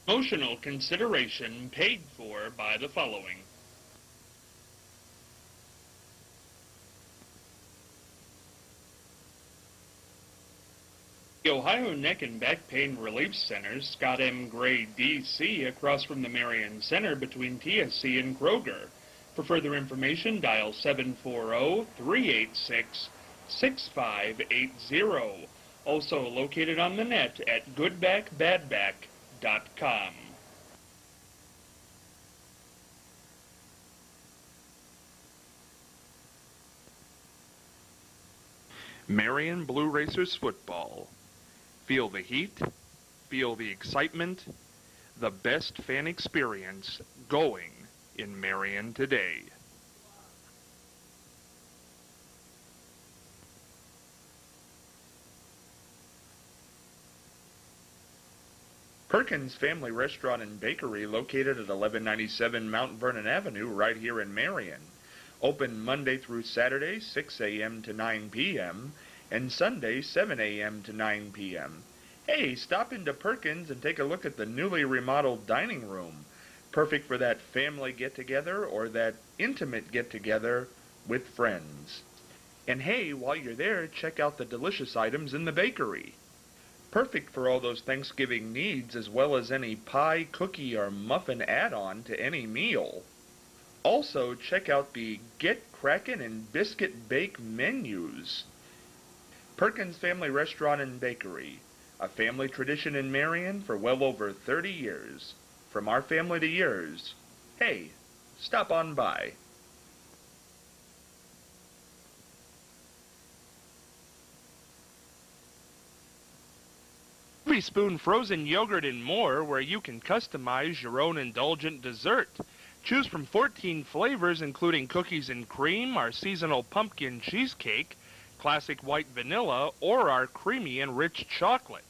Promotional consideration paid for by the following. The Ohio Neck and Back Pain Relief Center, Scott M. Gray, D.C., across from the Marion Center between TSC and Kroger. For further information, dial 740-386-6580. Also located on the net at goodbackbadback.com. Marion Blue Racers football. Feel the heat, feel the excitement, the best fan experience going in Marion today. Perkins Family Restaurant and Bakery, located at 1197 Mount Vernon Avenue, right here in Marion. Open Monday through Saturday, 6 a.m. to 9 p.m., and Sunday, 7 a.m. to 9 p.m. Hey, stop into Perkins and take a look at the newly remodeled dining room. Perfect for that family get-together or that intimate get-together with friends. And hey, while you're there, check out the delicious items in the bakery. Perfect for all those Thanksgiving needs, as well as any pie, cookie, or muffin add-on to any meal. Also, check out the Get Crackin' and Biscuit Bake menus. Perkins Family Restaurant and Bakery, a family tradition in Marion for well over 30 years. From our family to yours. Hey, stop on by. Groovy Spoon Frozen Yogurt and More, where you can customize your own indulgent dessert. Choose from 14 flavors, including cookies and cream, our seasonal pumpkin cheesecake, classic white vanilla, or our creamy and rich chocolate.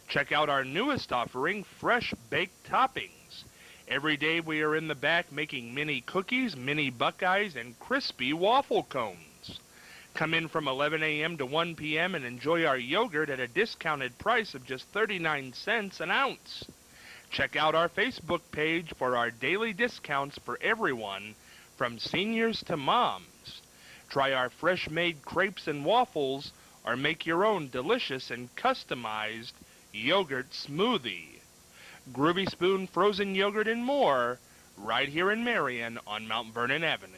Check out our newest offering, fresh baked toppings. Every day we are in the back making mini cookies, mini Buckeyes, and crispy waffle cones. Come in from 11 a.m. to 1 p.m. and enjoy our yogurt at a discounted price of just 39 cents an ounce. Check out our Facebook page for our daily discounts for everyone, from seniors to moms. Try our fresh-made crepes and waffles, or make your own delicious and customized yogurt smoothie. Groovy Spoon Frozen Yogurt and More, right here in Marion on Mount Vernon Avenue.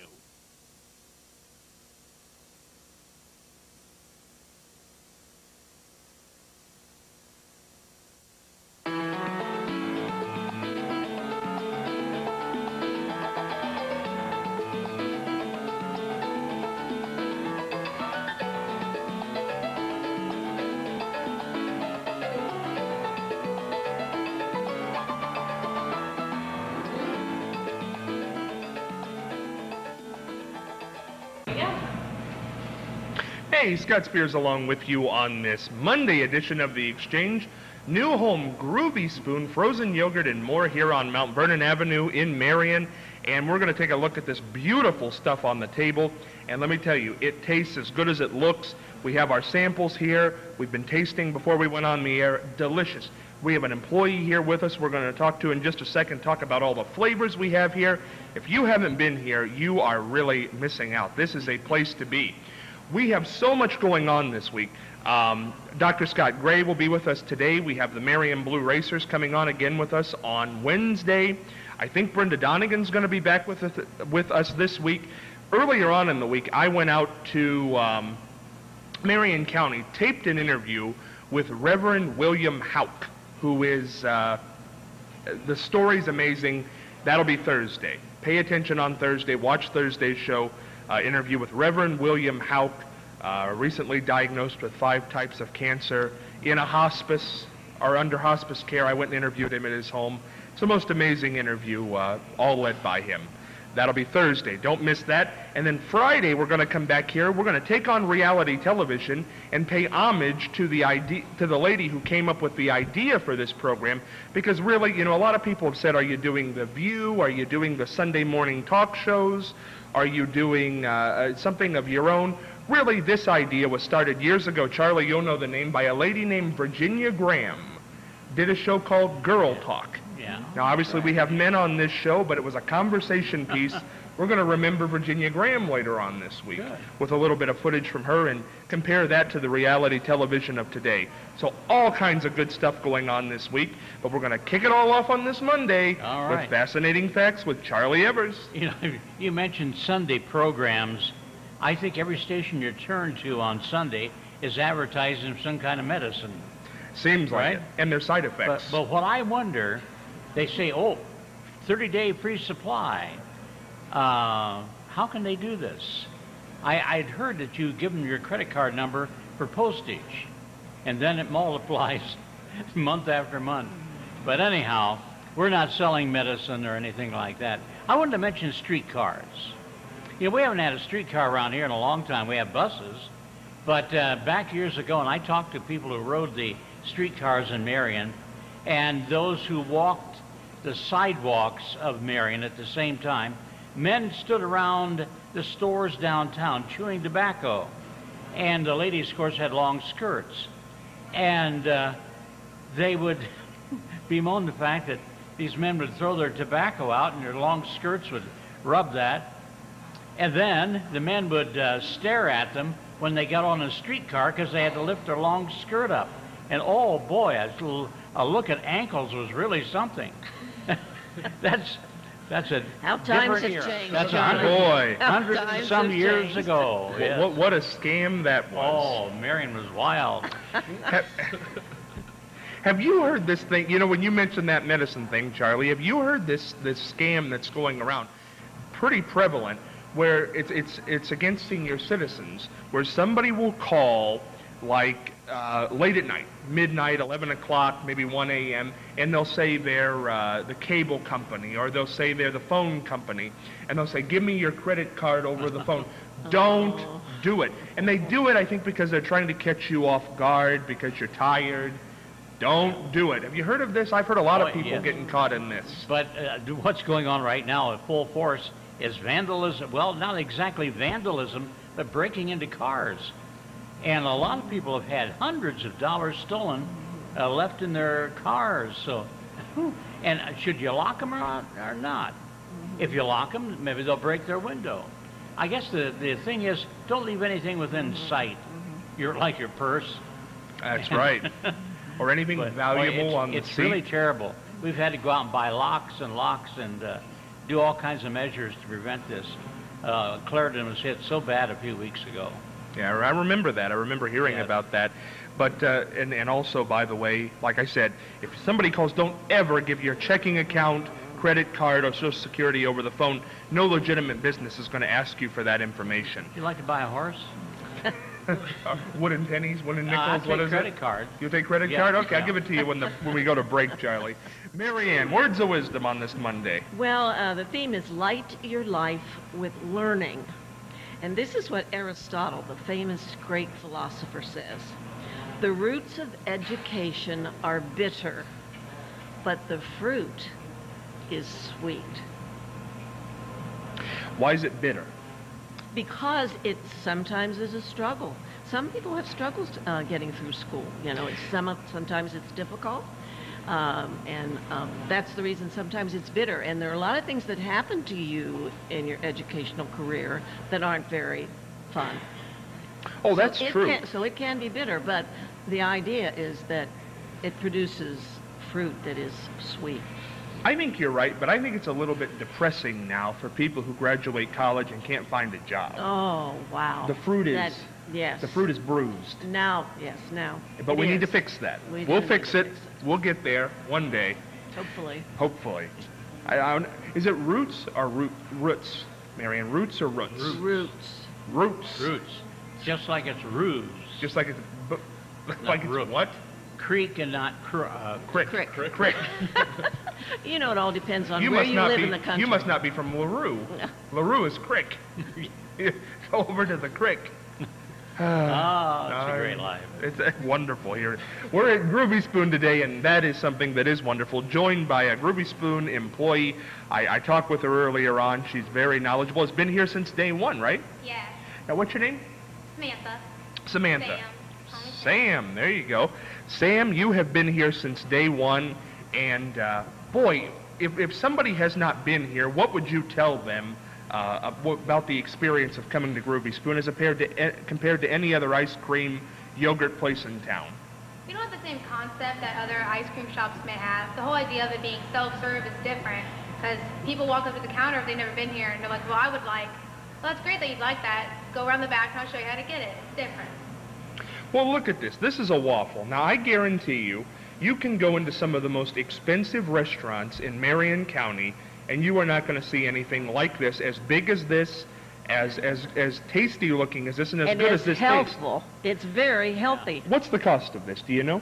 Hey, Scott Spears along with you on this Monday edition of The Exchange. New home Groovy Spoon, frozen yogurt and more here on Mount Vernon Avenue in Marion. And we're going to take a look at this beautiful stuff on the table. And let me tell you, it tastes as good as it looks. We have our samples here. We've been tasting before we went on the air. Delicious. We have an employee here with us we're going to talk to in just a second, talk about all the flavors we have here. If you haven't been here, you are really missing out. This is a place to be. We have so much going on this week. Dr. Scott Gray will be with us today. We have the Marion Blue Racers coming on again with us on Wednesday. I think Brenda Donegan's going to be back with us this week. Earlier on in the week, I went out to Marion County, taped an interview with Reverend William Houck, who is, the story's amazing. That'll be Thursday. Pay attention on Thursday. Watch Thursday's show. Interview with Reverend William Houck, recently diagnosed with 5 types of cancer, in a hospice, or under hospice care. I went and interviewed him at his home. It's the most amazing interview, all led by him. That'll be Thursday. Don't miss that. And then Friday, we're going to come back here. We're going to take on reality television and pay homage to the lady who came up with the idea for this program. Because really, you know, a lot of people have said, are you doing The View? Are you doing the Sunday morning talk shows? Are you doing something of your own? Really, this idea was started years ago. Charlie, you'll know the name, by a lady named Virginia Graham. Did a show called Girl Talk. Yeah. Now, obviously, we have men on this show, but it was a conversation piece. We're going to remember Virginia Graham later on this week with a little bit of footage from her and compare that to the reality television of today. So all kinds of good stuff going on this week, but we're going to kick it all off on this Monday with Fascinating Facts with Charlie Evers. You know, you mentioned Sunday programs. I think every station you turn to on Sunday is advertising some kind of medicine. Seems like it. And their side effects. But what I wonder, they say, 30-day free supply. How can they do this? I'd heard that you give them your credit card number for postage, and then it multiplies month after month. But anyhow, we're not selling medicine or anything like that. I wanted to mention streetcars. You know, we haven't had a streetcar around here in a long time. We have buses. But back years ago, and I talked to people who rode the streetcars in Marion, and those who walked the sidewalks of Marion at the same time, men stood around the stores downtown chewing tobacco. And the ladies, of course, had long skirts. And they would bemoan the fact that these men would throw their tobacco out and their long skirts would rub that. And then the men would stare at them when they got on a streetcar because they had to lift their long skirt up. And oh boy, a look at ankles was really something. That's a how times have era. changed. That's boy, hundreds and some years ago. Yes. What a scam that was. Oh, Marion was wild. Have you heard this thing? You know, when you mentioned that medicine thing, Charlie, have you heard this scam that's going around? Pretty prevalent, where it's against senior citizens, where somebody will call like late at night, midnight, 11 o'clock, maybe 1 a.m., and they'll say they're the cable company, or they'll say they're the phone company, and they'll say, give me your credit card over the phone. Don't do it. And they do it, I think, because they're trying to catch you off guard, because you're tired. Don't do it. Have you heard of this? I've heard a lot of people getting caught in this. But what's going on right now at full force is vandalism. Well, not exactly vandalism, but breaking into cars. And a lot of people have had hundreds of dollars stolen, left in their cars. So, and should you lock them or not? If you lock them, maybe they'll break their window. I guess the thing is, don't leave anything within sight. Like your purse. That's right. Or anything valuable on the seat. It's really terrible. We've had to go out and buy locks and do all kinds of measures to prevent this. Clarendon was hit so bad a few weeks ago. Yeah, I remember that. I remember hearing about that. But, and also, by the way, like I said, if somebody calls, don't ever give your checking account, credit card, or Social Security over the phone. No legitimate business is going to ask you for that information. You like to buy a horse? Wooden pennies, wooden nickels, what is it? Credit card. You take credit card? Okay, I'll give it to you when we go to break, Charlie. Marianne, words of wisdom on this Monday. Well, the theme is light your life with learning. And this is what Aristotle, the famous great philosopher, says. The roots of education are bitter, but the fruit is sweet. Why is it bitter? Because it sometimes is a struggle. Some people have struggles getting through school. You know, sometimes it's difficult, and that's the reason sometimes it's bitter. And there are a lot of things that happen to you in your educational career that aren't very fun. Oh, that's true. So it can be bitter, but the idea is that it produces fruit that is sweet. I think you're right, but I think it's a little bit depressing now for people who graduate college and can't find a job. Oh, wow. The fruit is yes. The fruit is bruised. Now. But we need to fix that. We'll fix it. We'll get there one day. Hopefully. Is it roots or roots, Marianne? Roots or roots? Roots. Just like it's ruse. Just like it's like it's what? Creek and not crick. You know, it all depends on where you live in the country. You must not be from LaRue. LaRue is crick. Go over to the crick. It's a great life. It's wonderful here. We're at Groovy Spoon today, and that is something that is wonderful. Joined by a Groovy Spoon employee. I talked with her earlier on. She's very knowledgeable. Has been here since day one, right? Yeah. Now, what's your name? Samantha. Sam, there you go. Sam, you have been here since day one, And boy, if somebody has not been here, what would you tell them about the experience of coming to Groovy Spoon as compared to any other ice cream yogurt place in town? We don't have the same concept that other ice cream shops may have. The whole idea of it being self-serve is different because people walk up to the counter if they've never been here and they're like, well, I would like, well, that's great that you'd like that. Go around the back and I'll show you how to get it. It's different. Well, look at this. This is a waffle. Now, I guarantee you, you can go into some of the most expensive restaurants in Marion County, and you are not going to see anything like this, as big as this, as tasty looking as this, and as good as this And tastes. it's healthful. It's very healthy. What's the cost of this? Do you know?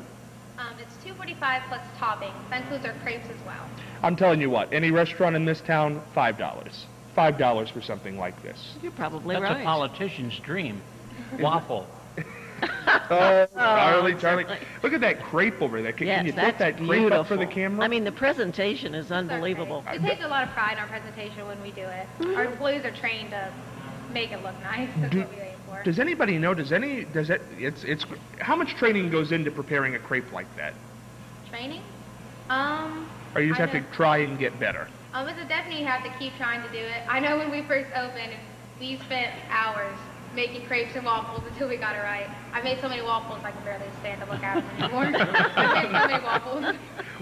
It's $2.45 plus toppings. That includes our crepes as well. I'm telling you what, any restaurant in this town, $5. $5 for something like this. You're probably That's right. a politician's dream. Waffle. Oh, Charlie. certainly. Look at that crepe over there. Can Yes, you that's put that beautiful. crepe up for the camera? I mean, the presentation is It's our unbelievable. crepes. We take a lot of pride in our presentation when we do it. Our employees are trained to make it look nice. That's what we aim for. Does anybody know, how much training goes into preparing a crepe like that? Training? Or you just I have to don't- try and get better? It's a definitely have to keep trying to do it. I know when we first opened, we spent hours making crepes and waffles until we got it right. I made so many waffles I can barely stand to look at them anymore. I made so many waffles.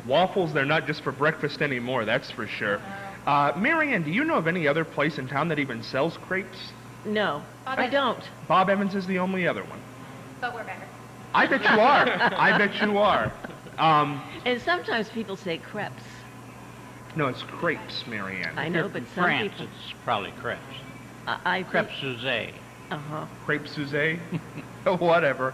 Waffles, they're not just for breakfast anymore, that's for sure. Marianne, do you know of any other place in town that even sells crepes? No, Bob I Evans. don't. Bob Evans is the only other one. But we're better. I bet you are. I bet you are. And sometimes people say crepes. No, it's crepes, Marianne. I If know, you're but from some France, people. it's probably crepes. I Crepes Suzette. Uh-huh. Crepe Suzette? Whatever.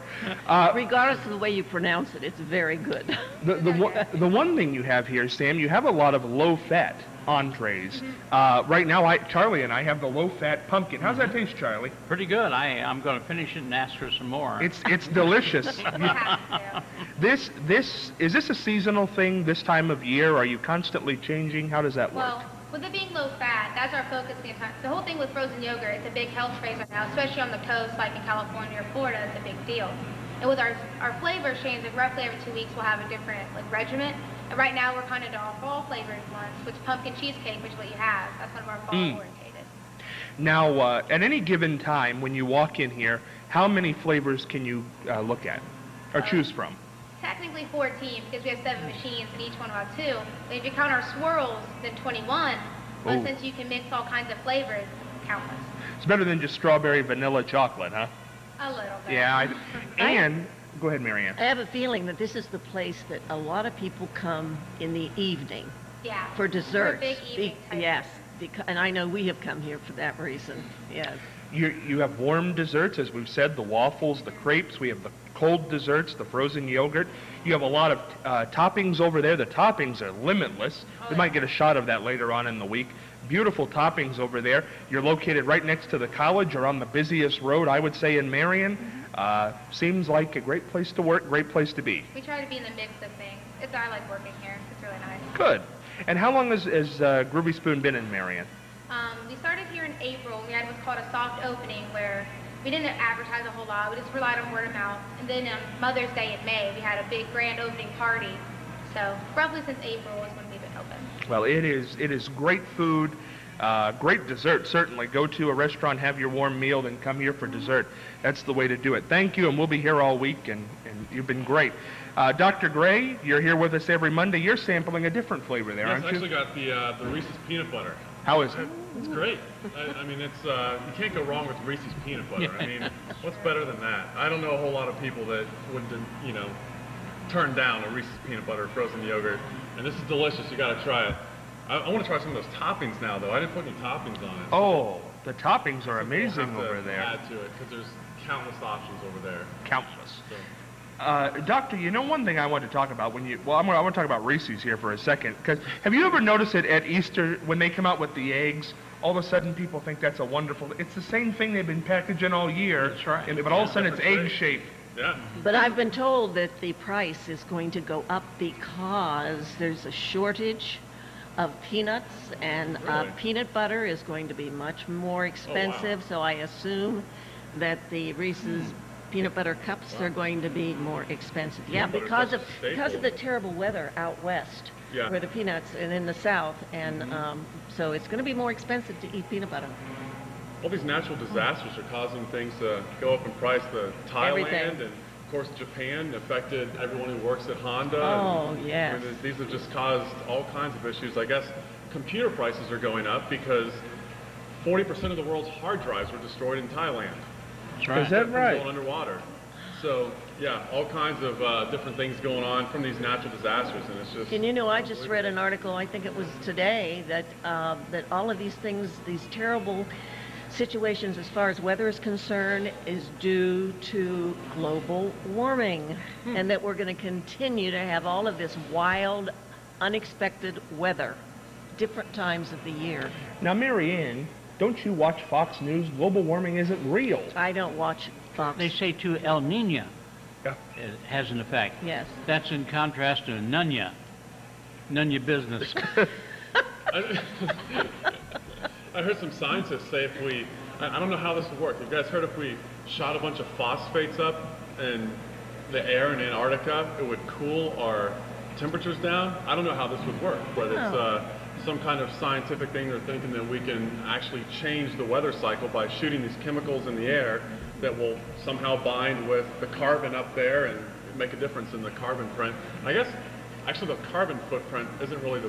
Regardless of the way you pronounce it, it's very good. The one thing you have here, Sam, you have a lot of low-fat entrees. Right now, Charlie and I have the low-fat pumpkin. How's that taste, Charlie? Pretty good. I'm going to finish it and ask for some more. It's delicious. We have to. Is this a seasonal thing this time of year? Are you constantly changing? How does that work? Well, with it being low fat, that's our focus the entire. The whole thing with frozen yogurt, it's a big health craze right now, especially on the coast, like in California or Florida. It's a big deal. And with our flavor change, like roughly every 2 weeks, we'll have a different regiment. And right now, we're kind of doing fall flavored ones, which pumpkin cheesecake, which is what you have. That's one of our fall orientated. Now, at any given time when you walk in here, how many flavors can you look at or choose from? Technically 14 because we have 7 machines and each one about 2. But if you count our swirls, then 21. But Ooh. since you can mix all kinds of flavors, countless. It's better than just strawberry, vanilla, chocolate, huh? A little bit. Yeah. And go ahead, Marianne. I have a feeling that this is the place that a lot of people come in the evening Yeah. for desserts. big evening type. Yes, and I know we have come here for that reason. Yes. You have warm desserts, as we've said, the waffles, the crepes. We have the cold desserts, the frozen yogurt. You have a lot of toppings over there. The toppings are limitless. We might get a shot of that later on in the week. Beautiful toppings over there. You're located right next to the college or on the busiest road, I would say, in Marion. Seems like a great place to work, great place to be. We try to be in the mix of things. I like working here. It's really nice. Good. And how long has Groovy Spoon been in Marion? We started here in April. We had what's called a soft opening where we didn't advertise a whole lot. We just relied on word of mouth. And then Mother's Day in May, we had a big grand opening party. So roughly since April is when we've been open. Well, it is great food, great dessert, certainly. Go to a restaurant, have your warm meal, then come here for dessert. That's the way to do it. Thank you, and we'll be here all week, and you've been great. Dr. Gray, you're here with us every Monday. You're sampling a different flavor there, Yes, aren't I you? actually got the Reese's peanut butter. How is it? It's great. I mean, it's you can't go wrong with Reese's peanut butter. I mean, what's better than that? I don't know a whole lot of people that would, turn down a Reese's peanut butter frozen yogurt. And this is delicious. You got to try it. I want to try some of those toppings now, though. I didn't put any toppings on it. Oh, the toppings are amazing We'll have over to there. Add to it because there's countless options over there. Countless. So. Doctor, one thing I want to talk about I want to talk about Reese's here for a second, because have you ever noticed it at Easter when they come out with the eggs? All of a sudden, people think that's a wonderful. It's the same thing they've been packaging all year. That's right. But all of a sudden, it's That's right. egg shaped. Yeah. But I've been told that the price is going to go up because there's a shortage of peanuts, and Really? peanut butter is going to be much more expensive. So I assume that the Reese's peanut butter cups are going to be more expensive. Yeah, Peanut butter because cups of are because staple. of the terrible weather out west, Yeah. where the peanuts and in the south, and so it's going to be more expensive to eat peanut butter. All these natural disasters are causing things to go up in price. The Thailand Everything. and, of course, Japan affected everyone who works at Honda. Oh, and, yes. I mean, these have just caused all kinds of issues. I guess computer prices are going up because 40% of the world's hard drives were destroyed in Thailand. That's right. Is that From right? Going underwater. So, yeah, all kinds of different things going on from these natural disasters, and it's just... And you know, I just read an article, I think it was today, that that all of these things, these terrible situations as far as weather is concerned, is due to global warming, and that we're going to continue to have all of this wild, unexpected weather, different times of the year. Now, Mary Ann, don't you watch Fox News? Global warming isn't real. I don't watch Fox. They say to El Nino Yeah. it has an effect. Yes. That's in contrast to Nunya. Nunya business. I heard some scientists say if we, I don't know how this would work. You guys heard if we shot a bunch of phosphates up in the air in Antarctica, it would cool our temperatures down? I don't know how this would work, but it's some kind of scientific thing. They're thinking that we can actually change the weather cycle by shooting these chemicals in the air that will somehow bind with the carbon up there and make a difference in the carbon print. I guess actually the carbon footprint isn't really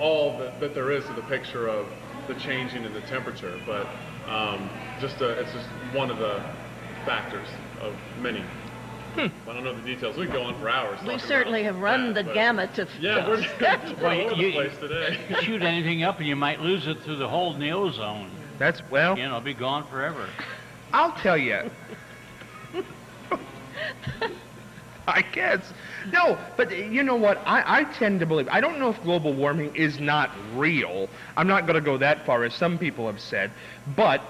all that there is to the picture of the changing in the temperature, but it's just one of the factors of many. I don't know the details. We could go on for hours. We talking certainly about have run that, the but- gamut of Yeah, we're Well, all over the you- place today. Shoot anything up and you might lose it through the hole in the ozone. That's, well, You know, it'll be gone forever. I'll tell you. I guess. No, but you know what? I tend to believe, I don't know if global warming is not real. I'm not going to go that far, as some people have said. But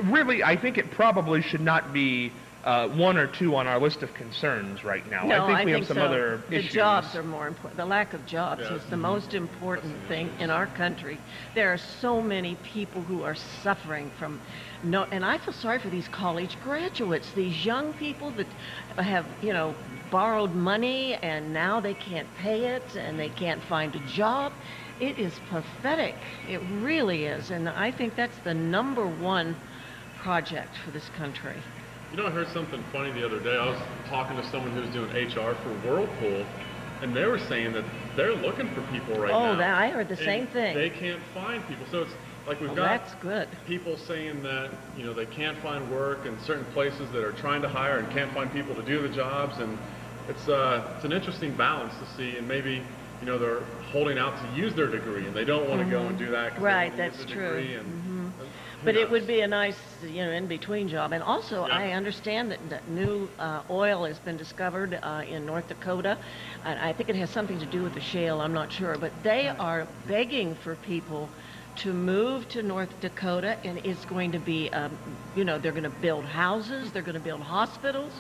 really, I think it probably should not be one or two on our list of concerns right now. No, I think we have some so. other The issues. jobs are more important. The lack of jobs Yeah. is the most important thing in our country. There are so many people who are suffering from no, and I feel sorry for these college graduates, these young people that have, you know, borrowed money and now they can't pay it and they can't find a job. It is pathetic. It really is. And I think that's the #1 project for this country. You know, I heard something funny the other day. I was talking to someone who was doing HR for Whirlpool, and they were saying that they're looking for people right now. Oh, that I heard the and same thing. They can't find people. So it's like we've Well, got that's good. people saying that, you know, they can't find work in certain places that are trying to hire and can't find people to do the jobs, and it's an interesting balance to see. And maybe, you know, they're holding out to use their degree and they don't want to go and do that 'cause they Right, don't use that's the true. degree, and who But it knows? would be a nice, you know, in-between job. And also, Yeah. I understand that new oil has been discovered in North Dakota. And I think it has something to do with the shale, I'm not sure. But they are begging for people to move to North Dakota, and it's going to be, you know, they're going to build houses, they're going to build hospitals.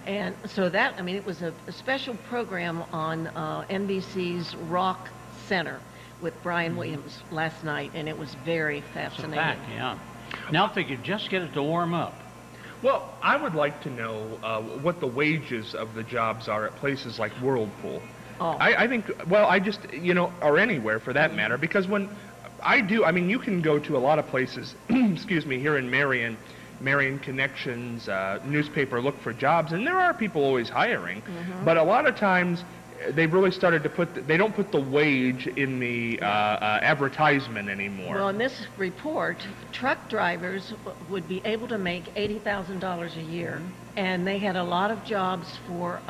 And so that, I mean, it was a special program on NBC's Rock Center with Brian Williams last night, and it was very It's a fascinating. fact, yeah. Now if they could just get it to warm up. Well, I would like to know what the wages of the jobs are at places like Whirlpool. Oh. I think, well, I just, you know, or anywhere for that matter, because when I do, I mean, you can go to a lot of places, excuse me, here in Marion Connections, newspaper look for jobs, and there are people always hiring, but a lot of times they've really started to they don't put the wage in the advertisement anymore. Well, in this report, truck drivers would be able to make $80,000 a year, and they had a lot of jobs for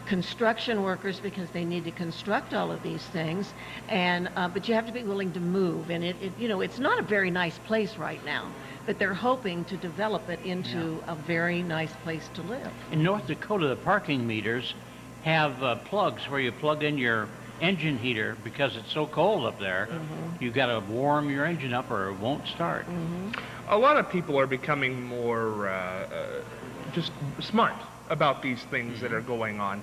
construction workers because they need to construct all of these things. And but you have to be willing to move, and it you know, it's not a very nice place right now, but they're hoping to develop it into a very nice place to live. In North Dakota, the parking meters have plugs where you plug in your engine heater because it's so cold up there. You've got to warm your engine up or it won't start. A lot of people are becoming more just smart about these things that are going on.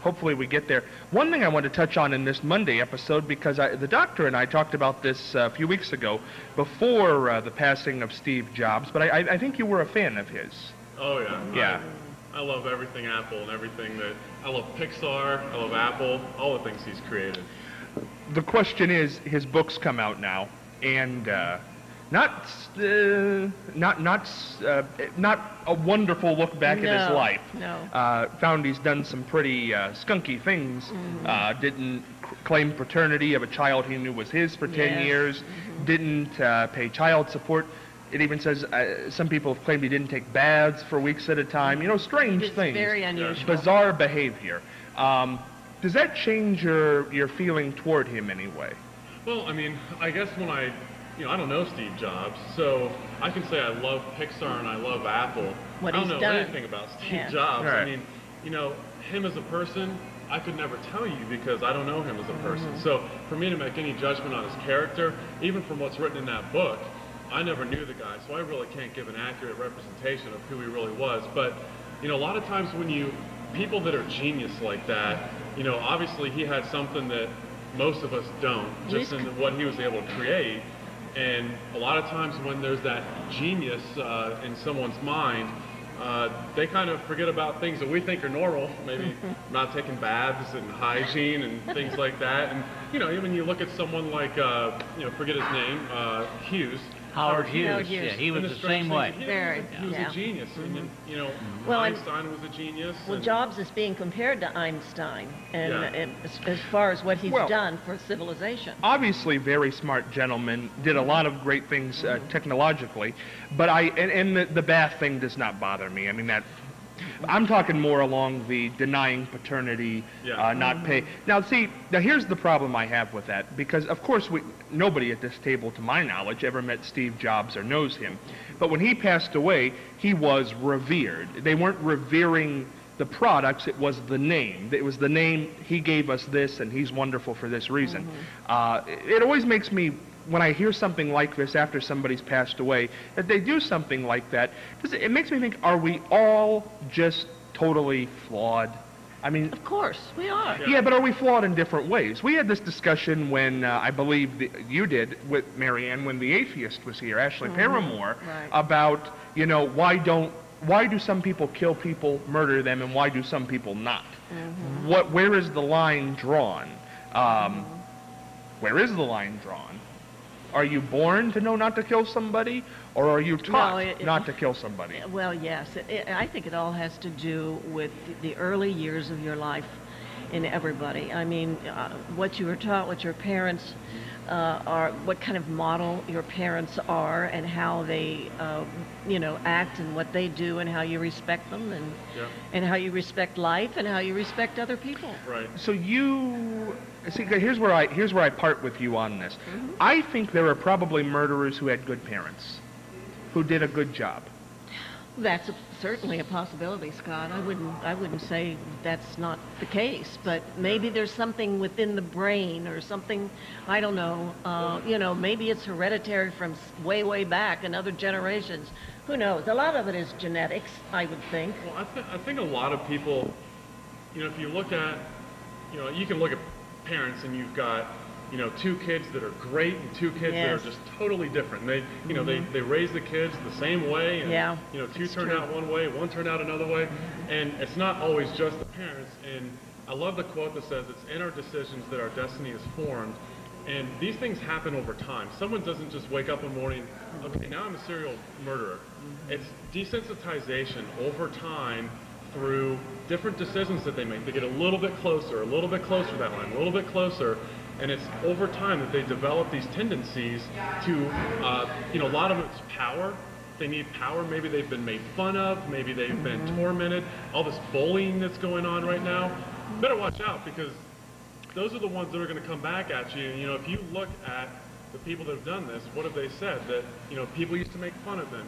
Hopefully we get there. One thing I want to touch on in this Monday episode, because the doctor and I talked about this a few weeks ago before the passing of Steve Jobs, but I think you were a fan of his. Oh, yeah. Yeah. I love everything Apple and everything that, I love Pixar, I love Apple, all the things he's created. The question is, his books come out now, and not a wonderful look back at his No, life. no. Found he's done some pretty skunky things. Didn't claim paternity of a child he knew was his for 10 Yes. years. Didn't pay child support. It even says some people have claimed he didn't take baths for weeks at a time. You know, strange It's things. very unusual. Bizarre behavior. Does that change your feeling toward him anyway? Well, I mean, I guess when I don't know Steve Jobs, so I can say I love Pixar and I love Apple. What I don't he's know done. anything about Steve Yeah. Jobs. Right. I mean, him as a person, I could never tell you because I don't know him as a person. So for me to make any judgment on his character, even from what's written in that book, I never knew the guy, so I really can't give an accurate representation of who he really was. But, a lot of times when people that are genius like that, obviously he had something that most of us don't, just in what he was able to create. And a lot of times when there's that genius in someone's mind, they kind of forget about things that we think are normal, maybe not taking baths and hygiene and things like that. And, even you look at someone like, forget his name, Hughes. Howard Hughes. Howard Hughes. Yeah, he was And the strange same thing way. is he Very, was yeah. a genius. And then, Well, and- Einstein was a genius. Well, and- Jobs is being compared to Einstein, and, Yeah. and as far as what he's Well- done for civilization. Obviously, very smart gentleman, did a lot of great things technologically, but the bath thing does not bother me. I mean, I'm talking more along the denying paternity, Yeah. not pay. Now, here's the problem I have with that, because of course nobody at this table, to my knowledge, ever met Steve Jobs or knows him. But when he passed away, he was revered. They weren't revering the products, it was the name. It was the name, he gave us this, and he's wonderful for this reason. It always makes me, when I hear something like this after somebody's passed away, that they do something like that, it makes me think, are we all just totally flawed? I mean, Of course, we are. yeah, but are we flawed in different ways? We had this discussion when, I believe you did with Marianne, when the atheist was here, Ashley Paramore, Right. about, why do some people kill people, murder them, and why do some people not? Where is the line drawn? Where is the line drawn? Are you born to know not to kill somebody, or are you taught not to kill somebody? Well, yes. I think it all has to do with the early years of your life in everybody. I mean, what you were taught, what your parents are, what kind of model your parents are, and how they, act and what they do, and how you respect them, and how you respect life, and how you respect other people. Right. So here's where I part with you on this. I think there are probably murderers who had good parents, who did a good job. That's certainly a possibility, Scott. I wouldn't say that's not the case, but maybe there's something within the brain or something, I don't know. Maybe it's hereditary from way, way back in other generations. Who knows? A lot of it is genetics, I would think. Well, I think a lot of people, if you look at, you can look at parents and you've got, two kids that are great and two kids that are Yes. just totally different. They, they raise the kids the same way, and Yeah, two it's turn true. out one way, one turn out another way, and it's not always just the parents. And I love the quote that says, "It's in our decisions that our destiny is formed." And these things happen over time. Someone doesn't just wake up one morning, okay, now I'm a serial murderer. It's desensitization over time through different decisions that they make. They get a little bit closer to that line, a little bit closer, and it's over time that they develop these tendencies to, a lot of it's power. They need power. Maybe they've been made fun of. Maybe they've been tormented. All this bullying that's going on right now. Better watch out, because those are the ones that are going to come back at you. If you look at the people that have done this, what have they said? That, people used to make fun of them.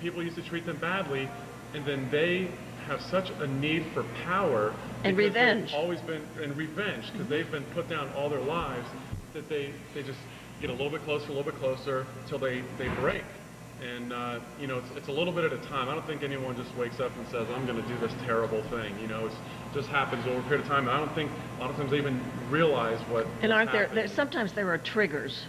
People used to treat them badly, and then they have such a need for power And because revenge. they've always been, and revenge, because they've been put down all their lives, that they just get a little bit closer till they break. And it's a little bit at a time. I don't think anyone just wakes up and says, I'm going to do this terrible thing. It just happens over a period of time. And I don't think a lot of times they even realize what. And aren't there happening. sometimes there are triggers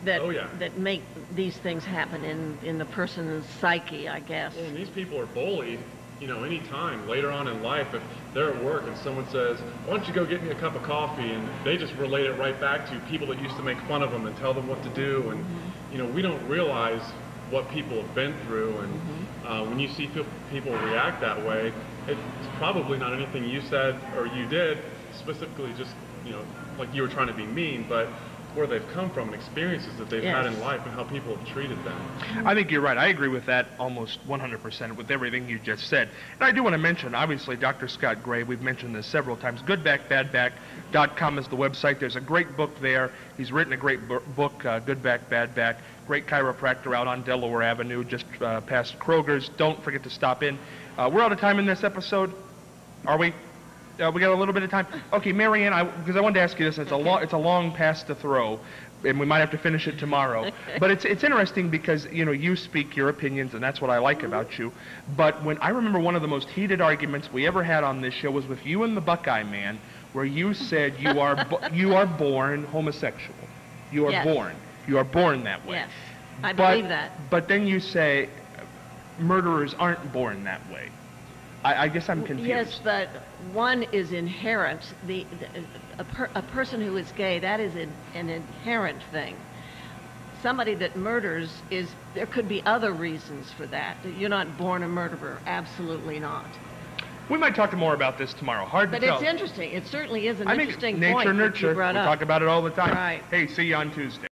that Oh, yeah. that make these things happen in the person's psyche, I guess. Well, and these people are bullied, any time later on in life, if they're at work and someone says, why don't you go get me a cup of coffee, and they just relate it right back to people that used to make fun of them and tell them what to do, and we don't realize what people have been through, and when you see people react that way, it's probably not anything you said or you did specifically, just like you were trying to be mean, but where they've come from and experiences that they've had in life and how people have treated them. I think you're right. I agree with that almost 100% with everything you just said. And I do want to mention, obviously, Dr. Scott Gray, we've mentioned this several times. Goodbackbadback.com is the website. There's a great book there. He's written a great book, Good Back, Bad Back. Great chiropractor out on Delaware Avenue, just past Kroger's. Don't forget to stop in. We're out of time in this episode. Are we? We got a little bit of time. Okay, Marianne, because I wanted to ask you this. It's a long pass to throw, and we might have to finish it tomorrow. But it's interesting because you speak your opinions, and that's what I like about you. But when I remember one of the most heated arguments we ever had on this show was with you and the Buckeye Man, where you said you are born homosexual. You are born. You are born that way. Yes, I believe that. But then you say murderers aren't born that way. I guess I'm confused. Yes, but one is inherent. A person who is gay, that is an inherent thing. Somebody that murders there could be other reasons for that. You're not born a murderer. Absolutely not. We might talk more about this tomorrow. Hard to tell. But it's interesting. It certainly is an I think interesting nature point that nurture. you brought we up. talk about it all the time. Right. Hey, see you on Tuesday.